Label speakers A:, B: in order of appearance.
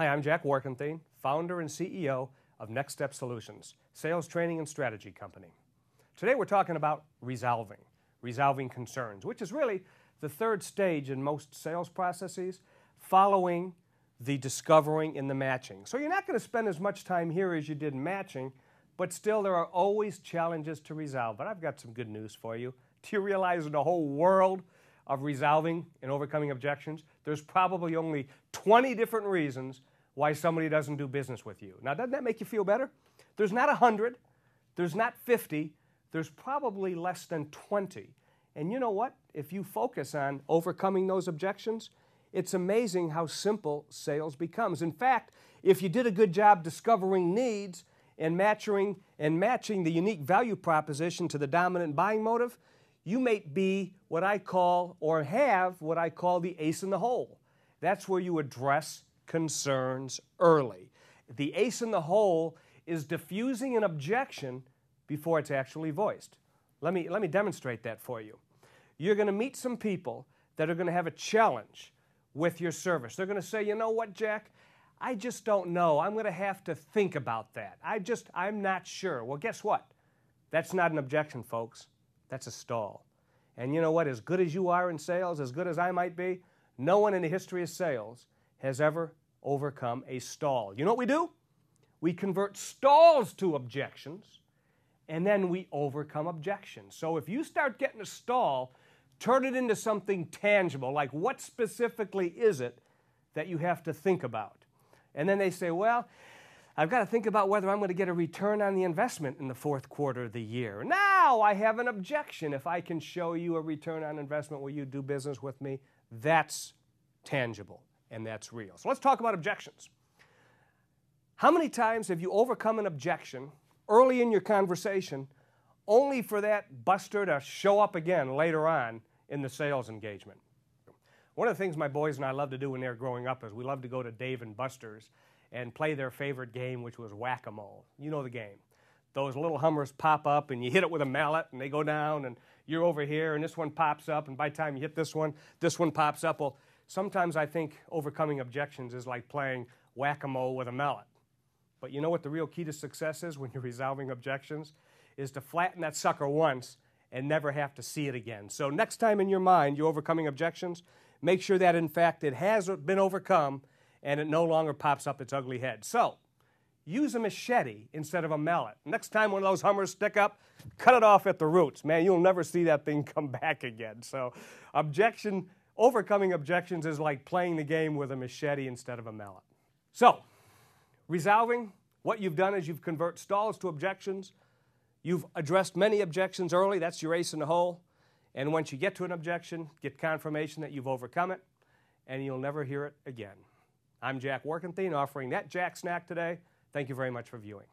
A: Hi, I'm Jack Warkenthien, founder and CEO of Next Step Solutions, sales training and strategy company. Today we're talking about resolving concerns, which is really the third stage in most sales processes, following the discovering and the matching. So you're not going to spend as much time here as you did in matching, but still there are always challenges to resolve. But I've got some good news for you. Do you realize in the whole world of resolving and overcoming objections, there's probably only 20 different reasons why somebody doesn't do business with you? Now, doesn't that make you feel better? There's not 100, there's not 50, there's probably less than 20. And you know what? If you focus on overcoming those objections, it's amazing how simple sales becomes. In fact, if you did a good job discovering needs and matching the unique value proposition to the dominant buying motive, you may be what I call, or have what I call, the ace in the hole. That's where you address concerns early. The ace in the hole is diffusing an objection before it's actually voiced. Let me demonstrate that for you. You're going to meet some people that are going to have a challenge with your service. They're going to say, you know what, Jack? I just don't know. I'm going to have to think about that. I'm not sure. Well, guess what? That's not an objection, folks. That's a stall. And you know what? As good as you are in sales, as good as I might be, no one in the history of sales has ever overcome a stall. You know what we do? We convert stalls to objections, and then we overcome objections. So if you start getting a stall, turn it into something tangible, like what specifically is it that you have to think about? And then they say, well, I've got to think about whether I'm going to get a return on the investment in the fourth quarter of the year. Now I have an objection. If I can show you a return on investment where you do business with me, that's tangible and that's real. So let's talk about objections. How many times have you overcome an objection early in your conversation only for that buster to show up again later on in the sales engagement? One of the things my boys and I love to do when they were growing up is we love to go to Dave and Buster's and play their favorite game, which was whack-a-mole. You know the game. Those little Hummers pop up and you hit it with a mallet and they go down and you're over here and this one pops up, and by the time you hit this one pops up. Well, sometimes I think overcoming objections is like playing whack-a-mole with a mallet. But you know what the real key to success is when you're resolving objections? Is to flatten that sucker once and never have to see it again. So next time in your mind you're overcoming objections, make sure that in fact it has been overcome and it no longer pops up its ugly head. So use a machete instead of a mallet. Next time one of those Hummers stick up, cut it off at the roots. Man, you'll never see that thing come back again. So overcoming objections is like playing the game with a machete instead of a mallet. So resolving, what you've done is you've converted stalls to objections. You've addressed many objections early. That's your ace in the hole. And once you get to an objection, get confirmation that you've overcome it, and you'll never hear it again. I'm Jack Warkenthien, offering that Jack snack today. Thank you very much for viewing.